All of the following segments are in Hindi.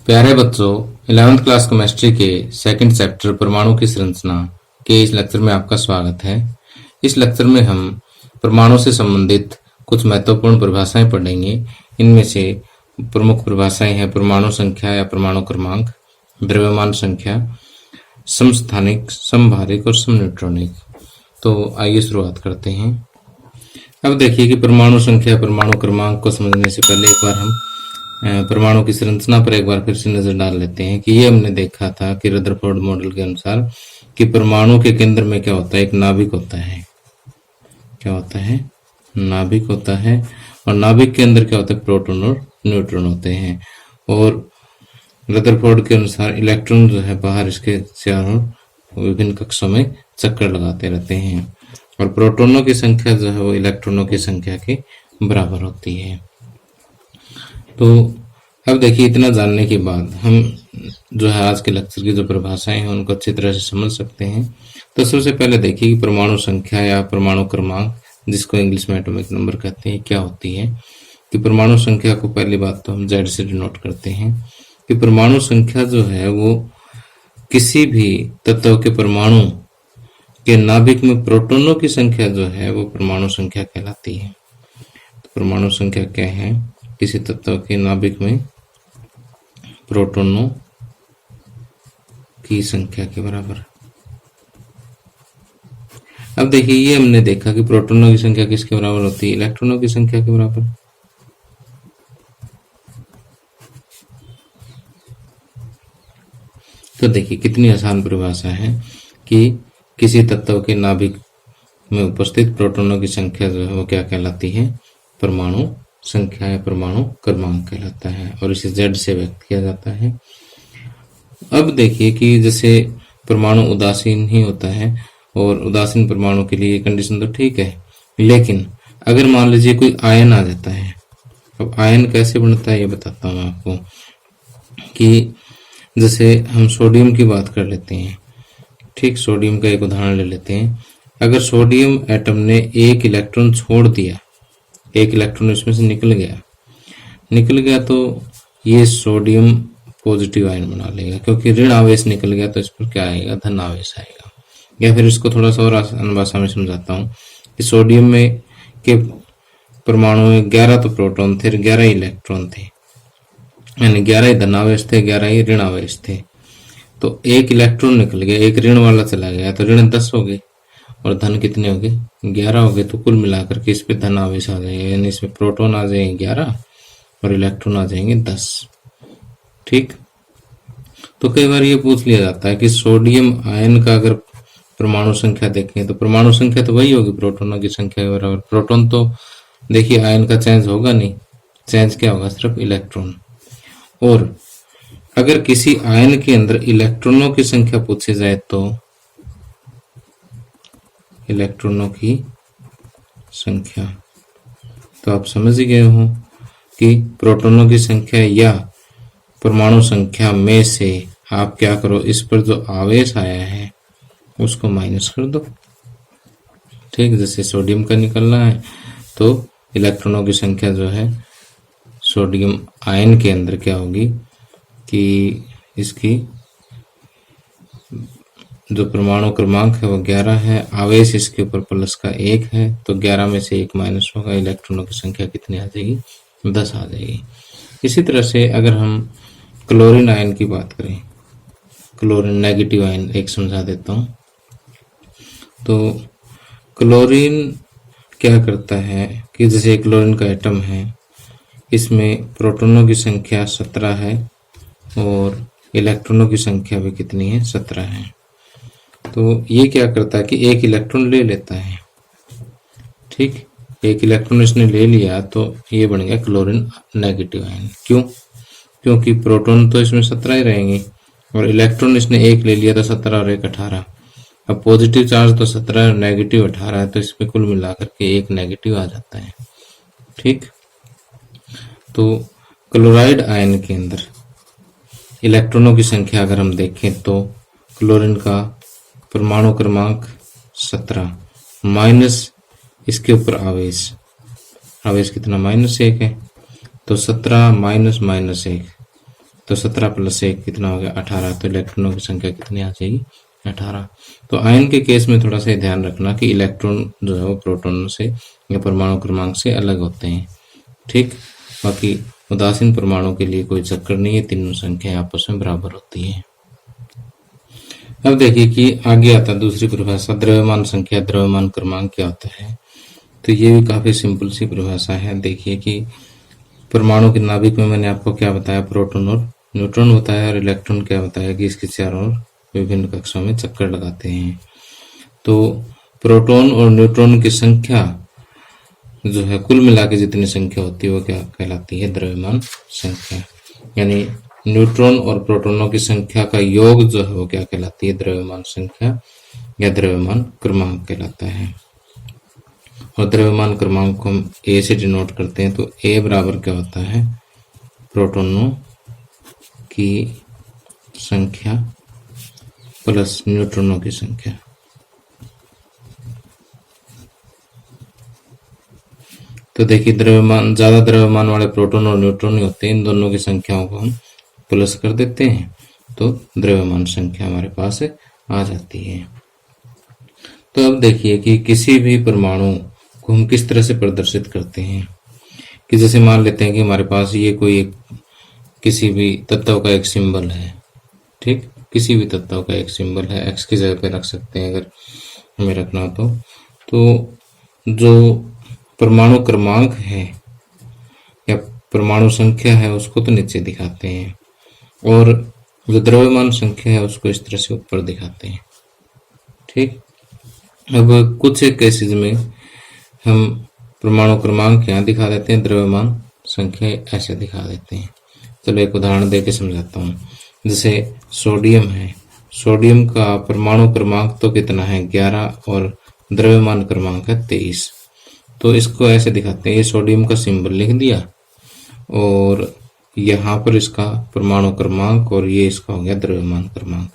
प्यारे बच्चों, 11th क्लास केमिस्ट्री के सेकंड चैप्टर परमाणु की संरचना के इस लेक्चर में आपका स्वागत है। इस लेक्चर में हम परमाणु से संबंधित कुछ महत्वपूर्ण परिभाषाएं पढ़ेंगे। इनमें से प्रमुख परिभाषाएं हैं परमाणु संख्या या परमाणु क्रमांक, द्रव्यमान संख्या, समस्थानिक, समभारिक और समन्यूट्रॉनिक। तो आइए शुरुआत करते हैं। अब देखिए कि परमाणु संख्या, परमाणु क्रमांक को समझने से पहले एक बार हम परमाणु की संरचना पर एक बार फिर से नजर डाल लेते हैं कि ये हमने देखा था कि रदरफोर्ड मॉडल के अनुसार कि परमाणु के केंद्र में क्या होता है, एक नाभिक होता है। क्या होता है? नाभिक होता है। और नाभिक के अंदर क्या होता है? प्रोटॉन और न्यूट्रॉन होते हैं। और रदरफोर्ड के अनुसार इलेक्ट्रॉन जो है बाहर इसके चारों विभिन्न कक्षों में चक्कर लगाते रहते हैं और प्रोटॉनों की संख्या जो है वो इलेक्ट्रॉनों की संख्या के बराबर होती है। तो अब देखिए, इतना जानने के बाद हम जो है आज के लेक्चर की जो परिभाषाएं हैं उनको अच्छी तरह से समझ सकते हैं। तो सबसे पहले देखिए कि परमाणु संख्या या परमाणु क्रमांक, जिसको इंग्लिश में एटॉमिक नंबर कहते हैं, क्या होती है। कि परमाणु संख्या को पहली बात तो हम Z से डिनोट करते हैं कि परमाणु संख्या जो है वो किसी भी तत्व के परमाणु के नाभिक में प्रोटॉनों की संख्या जो है वो परमाणु संख्या कहलाती है। तो परमाणु संख्या क्या है? किसी तत्व के नाभिक में प्रोटॉनों की संख्या के बराबर। अब देखिए, ये हमने देखा कि प्रोटॉनों की संख्या किसके बराबर होती है? इलेक्ट्रॉनों की संख्या के बराबर। तो देखिए कितनी आसान परिभाषा है कि किसी तत्व के नाभिक में उपस्थित प्रोटॉनों की संख्या जो है वो क्या कहलाती है? परमाणु संख्या या परमाणु क्रमांक कहलाता है और इसे Z से व्यक्त किया जाता है। अब देखिए कि जैसे परमाणु उदासीन ही होता है और उदासीन परमाणु के लिए कंडीशन तो ठीक है, लेकिन अगर मान लीजिए कोई आयन आ जाता है। अब आयन कैसे बनता है ये बताता हूँ आपको। कि जैसे हम सोडियम की बात कर लेते हैं, ठीक, सोडियम का एक उदाहरण ले लेते हैं। अगर सोडियम एटम ने एक इलेक्ट्रॉन छोड़ दिया, एक इलेक्ट्रॉन इसमें से निकल गया तो ये सोडियम पॉजिटिव आयन बना लेगा, क्योंकि ऋण आवेश निकल गया तो इस पर क्या आएगा? धन आवेश आएगा। या फिर इसको थोड़ा सा और आसान भाषा में समझाता हूँ कि सोडियम में के परमाणु में 11 तो प्रोटॉन थे, 11 इलेक्ट्रॉन थे, यानी 11 ही धन आवेश थे, 11 ही ऋण आवेश थे। तो एक इलेक्ट्रॉन निकल गया, एक ऋण वाला चला गया, तो ऋण 10 हो गए और धन कितने हो गए? 11 हो गए। तो कुल मिलाकर के इस पे धन आवेश आ जाएगा, यानी इसमें प्रोटॉन आ जाएंगे 11 और इलेक्ट्रॉन आ जाएंगे 10। ठीक। तो कई बार ये पूछ लिया जाता है कि सोडियम आयन का अगर परमाणु संख्या देखें तो परमाणु संख्या तो वही होगी प्रोटॉनों की संख्या के बराबर। प्रोटॉन तो देखिए आयन का चेंज होगा नहीं, चेंज क्या होगा? सिर्फ इलेक्ट्रॉन। और अगर किसी आयन के अंदर इलेक्ट्रॉनों की संख्या पूछी जाए तो इलेक्ट्रॉनों की संख्या, तो आप समझ ही गए हो कि प्रोटॉनों की संख्या या परमाणु संख्या में से आप क्या करो, इस पर जो आवेश आया है उसको माइनस कर दो। ठीक, जैसे सोडियम का निकलना है तो इलेक्ट्रॉनों की संख्या जो है सोडियम आयन के अंदर क्या होगी कि इसकी जो परमाणु क्रमांक है वो 11 है, आवेश इसके ऊपर प्लस का 1 है, तो 11 में से 1 माइनस होगा, इलेक्ट्रॉनों की संख्या कितनी आ जाएगी? 10 आ जाएगी। इसी तरह से अगर हम क्लोरीन आयन की बात करें, क्लोरीन नेगेटिव आयन एक समझा देता हूँ। तो क्लोरीन क्या करता है कि जैसे क्लोरीन का एटम है, इसमें प्रोटॉनों की संख्या 17 है और इलेक्ट्रॉनों की संख्या भी कितनी है? 17 है। तो ये क्या करता है कि एक इलेक्ट्रॉन ले लेता है। ठीक, एक इलेक्ट्रॉन इसने ले लिया तो ये बन गया क्लोरीन नेगेटिव आयन। क्यों? क्योंकि प्रोटॉन तो इसमें 17 ही रहेंगे और इलेक्ट्रॉन इसने एक ले लिया तो 17 और 1 18। अब पॉजिटिव चार्ज तो 17 और नेगेटिव 18 है, तो इसमें कुल मिलाकर के एक नेगेटिव आ जाता है। ठीक, तो क्लोराइड आयन के अंदर इलेक्ट्रॉनों की संख्या अगर हम देखें तो क्लोरीन का परमाणु क्रमांक 17 माइनस इसके ऊपर आवेश कितना? -1 है। तो 17 माइनस -1 तो 17 प्लस 1 कितना हो गया 18। तो इलेक्ट्रॉनों की संख्या कितनी आ जाएगी 18। तो आयन के केस में थोड़ा सा ध्यान रखना कि इलेक्ट्रॉन जो है वो प्रोटॉन से या परमाणु क्रमांक से अलग होते हैं। ठीक, बाकी उदासीन परमाणु के लिए कोई चक्कर नहीं है, तीनों संख्या आपस में बराबर होती है। अब देखिए कि आगे आता है दूसरी परिभाषा, द्रव्यमान संख्या द्रव्यमान क्रमांक क्या होता है। तो ये भी काफी सिंपल सी परिभाषा है। देखिए कि परमाणु के नाभिक में मैंने आपको क्या बताया, प्रोटॉन और न्यूट्रॉन बताया, और इलेक्ट्रॉन क्या बताया कि इसके चारों ओर विभिन्न कक्षों में चक्कर लगाते हैं। तो प्रोटॉन और न्यूट्रॉन की संख्या जो है कुल मिला के जितनी संख्या होती है वो क्या कहलाती है, द्रव्यमान संख्या। यानी न्यूट्रॉन और प्रोटॉनों की संख्या का योग जो है वो क्या कहलाती है, द्रव्यमान संख्या या द्रव्यमान क्रमांक कहलाता है। और द्रव्यमान क्रमांक को हम ए से डिनोट करते हैं। तो ए बराबर क्या होता है, प्रोटॉनों की संख्या प्लस न्यूट्रॉनों की संख्या। तो देखिए द्रव्यमान, ज्यादा द्रव्यमान वाले प्रोटॉन और न्यूट्रॉन ही होते हैं, इन दोनों की संख्याओं को हम प्लस कर देते हैं तो द्रव्यमान संख्या हमारे पास आ जाती है। तो अब देखिए कि किसी भी परमाणु को हम किस तरह से प्रदर्शित करते हैं कि जैसे मान लेते हैं कि हमारे पास ये कोई एक किसी भी तत्व का एक सिंबल है। ठीक, किसी भी तत्व का एक सिंबल है, एक्स की जगह पे रख सकते हैं अगर हमें रखना हो तो जो परमाणु क्रमांक है या परमाणु संख्या है उसको तो नीचे दिखाते हैं और जो द्रव्यमान संख्या है उसको इस तरह से ऊपर दिखाते हैं। ठीक, अब कुछ केसेस में हम परमाणु क्रमांक यहाँ दिखा देते हैं, द्रव्यमान संख्या ऐसे दिखा देते हैं। चलो एक उदाहरण देके समझाता हूँ। जैसे सोडियम है, सोडियम का परमाणु क्रमांक तो कितना है 11 और द्रव्यमान क्रमांक है 23। तो इसको ऐसे दिखाते हैं, ये सोडियम का सिंबल लिख दिया और यहाँ पर इसका परमाणु क्रमांक और ये इसका हो गया द्रव्यमान क्रमांक।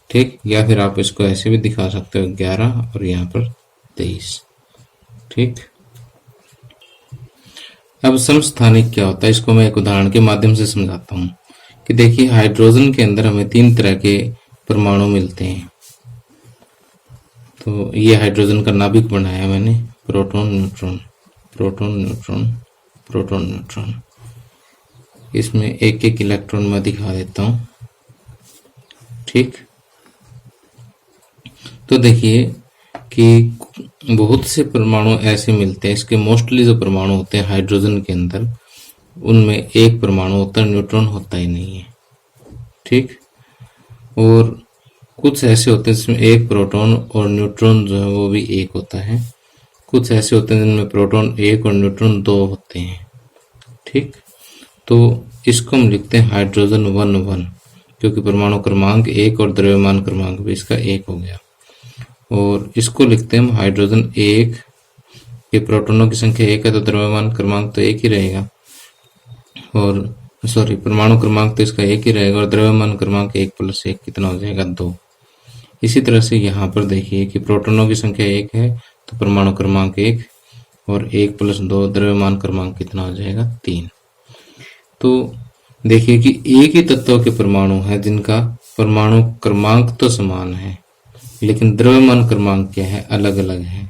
ठीक, या फिर आप इसको ऐसे भी दिखा सकते हो 11 और यहाँ पर 23। ठीक, अब समस्थानिक क्या होता है इसको मैं एक उदाहरण के माध्यम से समझाता हूँ कि देखिए हाइड्रोजन के अंदर हमें 3 तरह के परमाणु मिलते हैं। तो ये हाइड्रोजन का नाभिक बनाया मैंने, proton neutron, proton neutron, proton neutron. इसमें एक एक इलेक्ट्रॉन मैं दिखा देता हूँ। ठीक, तो देखिए कि बहुत से परमाणु ऐसे मिलते हैं, इसके मोस्टली जो परमाणु होते हैं हाइड्रोजन के अंदर उनमें एक परमाणु होता है, न्यूट्रॉन होता ही नहीं है। ठीक, और कुछ ऐसे होते हैं जिसमें एक प्रोटॉन और न्यूट्रॉन जो है वो भी एक होता है। कुछ ऐसे होते हैं जिनमें प्रोटॉन एक और न्यूट्रॉन 2 होते हैं। ठीक, तो इसको हम लिखते हैं हाइड्रोजन 1 क्योंकि परमाणु क्रमांक 1 और द्रव्यमान क्रमांक भी इसका 1 हो गया। और इसको लिखते हैं हम हाइड्रोजन 1, ये प्रोटॉनों की संख्या 1 है तो द्रव्यमान क्रमांक तो 1 ही रहेगा, और सॉरी परमाणु क्रमांक तो इसका 1 ही रहेगा और द्रव्यमान क्रमांक 1 + 1 कितना हो जाएगा 2। इसी तरह से यहाँ पर देखिए कि प्रोटॉनों की संख्या 1 है तो परमाणु क्रमांक 1 और 1 + 2 द्रव्यमान क्रमांक कितना हो जाएगा 3। तो देखिए कि एक ही तत्व के परमाणु है जिनका परमाणु क्रमांक तो समान है लेकिन द्रव्यमान क्रमांक क्या है, अलग अलग है।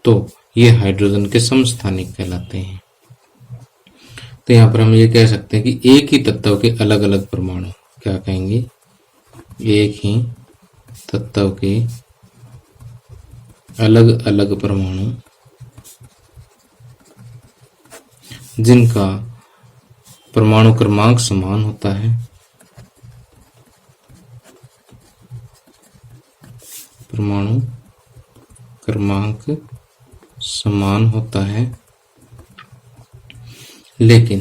तो ये हाइड्रोजन के समस्थानिक कहलाते हैं। तो यहाँ पर हम ये कह सकते हैं कि एक ही तत्व के अलग अलग परमाणु क्या कहेंगे, एक ही तत्व के अलग अलग परमाणु जिनका परमाणु क्रमांक समान होता है, परमाणु क्रमांक समान होता है लेकिन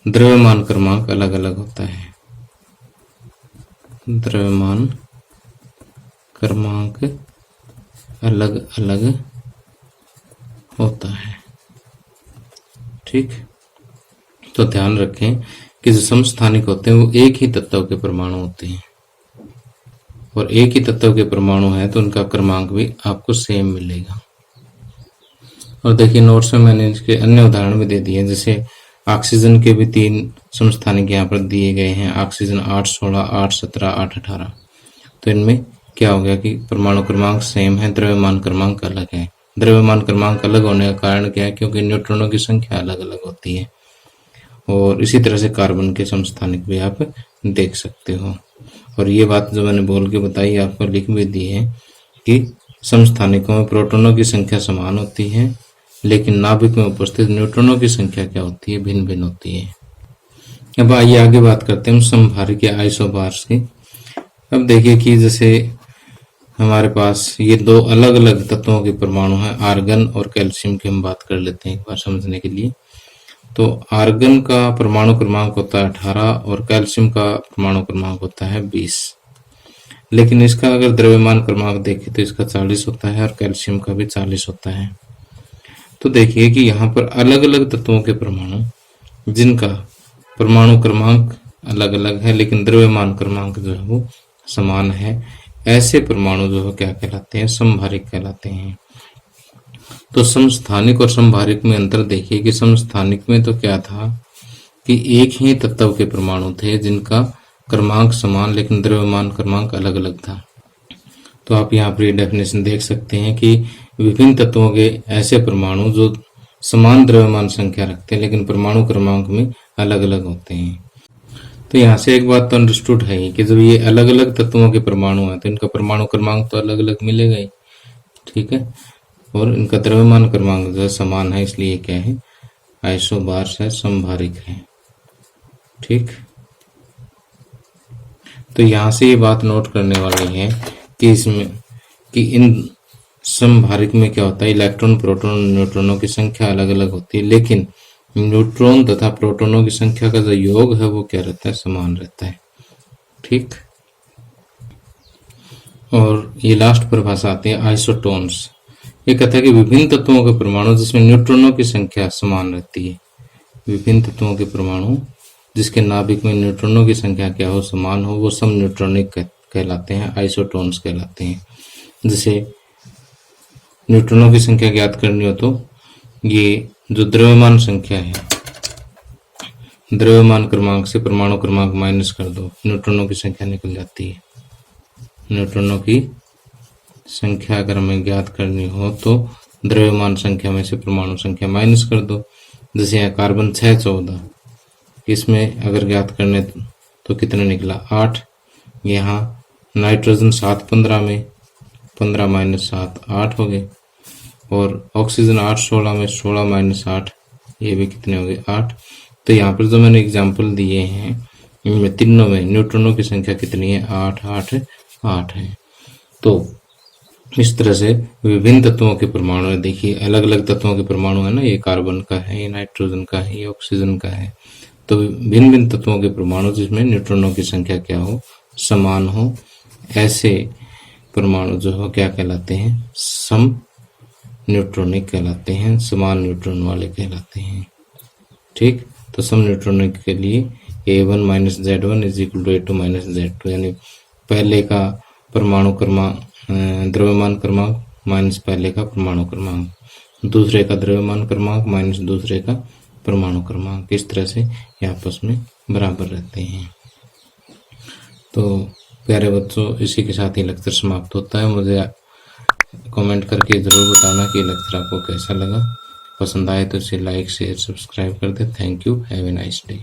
द्रव्यमान क्रमांक अलग अलग होता है। द्रव्यमान क्रमांक अलग अलग होता है। ठीक, तो ध्यान रखें कि जो समस्थानिक होते हैं वो एक ही तत्व के परमाणु होते हैं और एक ही तत्व के परमाणु है तो उनका क्रमांक भी आपको सेम मिलेगा। और देखिए नोट्स में मैंने इसके अन्य उदाहरण भी दे दिए, जैसे ऑक्सीजन के भी 3 समस्थानिक यहाँ पर दिए गए हैं, ऑक्सीजन 8, 16, 8, 17, 8, 18। तो इनमें क्या हो गया कि परमाणु क्रमांक सेम है, द्रव्यमान क्रमांक अलग है। द्रव्यमान क्रमांक अलग होने का कारण क्या है? क्योंकि न्यूट्रॉनों की संख्या अलग अलग होती है। और इसी तरह से कार्बन के समस्थानिक भी आप देख सकते हो। और ये बात जो मैंने बोल के बताई आपको लिख भी दी है कि समस्थानिकों में प्रोटॉनों की संख्या समान होती है, लेकिन नाभिक में उपस्थित न्यूट्रॉनों की संख्या क्या होती है? भिन्न भिन्न होती है। अब आइए आगे बात करते हैं समभारिक या आइसोबार्स की। अब देखिए कि जैसे हमारे पास ये 2 अलग अलग तत्वों के परमाणु हैं, आर्गन और कैल्शियम की हम बात कर लेते हैं एक बार समझने के लिए। तो आर्गन का परमाणु क्रमांक होता है 18 और कैल्शियम का परमाणु क्रमांक होता है 20। लेकिन इसका अगर द्रव्यमान क्रमांक देखें तो इसका 40 होता है और कैल्शियम का भी 40 होता है। तो देखिए कि यहाँ पर अलग अलग तत्वों के परमाणु जिनका परमाणु क्रमांक अलग अलग है लेकिन द्रव्यमान क्रमांक जो है वो समान है, ऐसे परमाणु जो है क्या कहलाते हैं? समभारिक कहलाते हैं। तो समस्थानिक और समभारिक में अंतर देखिए कि समस्थानिक में तो क्या था कि एक ही तत्व के परमाणु थे जिनका क्रमांक समान लेकिन द्रव्यमान क्रमांक अलग अलग था। तो आप यहाँ पर डेफिनेशन देख सकते हैं कि विभिन्न तत्वों के ऐसे परमाणु जो समान द्रव्यमान संख्या रखते हैं लेकिन परमाणु क्रमांक में अलग अलग होते हैं। तो यहाँ से एक बात तो अंडरस्टूड है ही कि जब ये अलग अलग तत्वों के परमाणु हैं तो इनका परमाणु क्रमांक तो अलग अलग मिलेगा ही, ठीक है। और इनका द्रव्यमान क्रमांक जो है समान है, इसलिए क्या है? आइसोबार्स है, समभारिक है, ठीक। तो यहाँ से ये बात नोट करने वाली है कि इसमें कि इन समभारिक में क्या होता है? इलेक्ट्रॉन, प्रोटॉन, न्यूट्रॉनों की संख्या अलग अलग होती है, लेकिन न्यूट्रॉन तथा प्रोटॉनों की संख्या का जो योग है वो क्या रहता है? समान रहता है, ठीक। और ये लास्ट परिभाषा आती है आइसोटोन्स। ये कहता है कि विभिन्न तत्वों के परमाणु जिसमें न्यूट्रॉनों की संख्या समान रहती है, विभिन्न तत्वों के परमाणु जिसके नाभिक में न्यूट्रॉनों की संख्या क्या हो? समान हो, वो सम न्यूट्रॉनिक कहलाते हैं, आइसोटोन्स कहलाते हैं। जैसे न्यूट्रॉनों की संख्या ज्ञात करनी हो तो ये जो द्रव्यमान संख्या है, द्रव्यमान क्रमांक से परमाणु क्रमांक माइनस कर दो, न्यूट्रॉनों की संख्या निकल जाती है। न्यूट्रॉनों की संख्या अगर हमें ज्ञात करनी हो तो द्रव्यमान संख्या में से परमाणु संख्या माइनस कर दो। जैसे यहाँ कार्बन 6, 14, इसमें अगर ज्ञात करने तो कितने निकला? 8। यहाँ नाइट्रोजन 7, 15 में 15 माइनस 7 8 हो गए। और ऑक्सीजन 8, 16 में 16 माइनस 8, ये भी कितने हो गए? 8। तो यहाँ पर जो मैंने एग्जाम्पल दिए हैं इनमें तीनों में न्यूट्रॉनों की संख्या कितनी है? 8, 8, 8 है। तो इस तरह से विभिन्न तत्वों के परमाणु है, देखिए अलग अलग तत्वों के परमाणु है ना, ये कार्बन का है, ये नाइट्रोजन का है, ये ऑक्सीजन का है। तो भिन्न भिन्न तत्वों के परमाणु जिसमें न्यूट्रॉनों की संख्या क्या हो? समान हो, ऐसे परमाणु जो हो क्या कहलाते हैं? सम न्यूट्रॉनिक कहलाते हैं, समान न्यूट्रॉन वाले कहलाते हैं, ठीक। तो सम न्यूट्रॉनिक के लिए A1 minus Z1 is equal to A2 minus Z2, यानी पहले का परमाणु क्रमांक द्रव्यमान क्रमांक माइनस पहले का परमाणु क्रमांक, दूसरे का द्रव्यमान क्रमांक माइनस दूसरे का परमाणु क्रमांक, इस तरह से ये आपस में बराबर रहते हैं। तो प्यारे बच्चों, इसी के साथ ही लेक्चर समाप्त होता है। मुझे कमेंट करके ज़रूर बताना कि लेक्चर आपको कैसा लगा। पसंद आए तो इसे लाइक, शेयर, सब्सक्राइब कर दे। Thank you, have a nice day.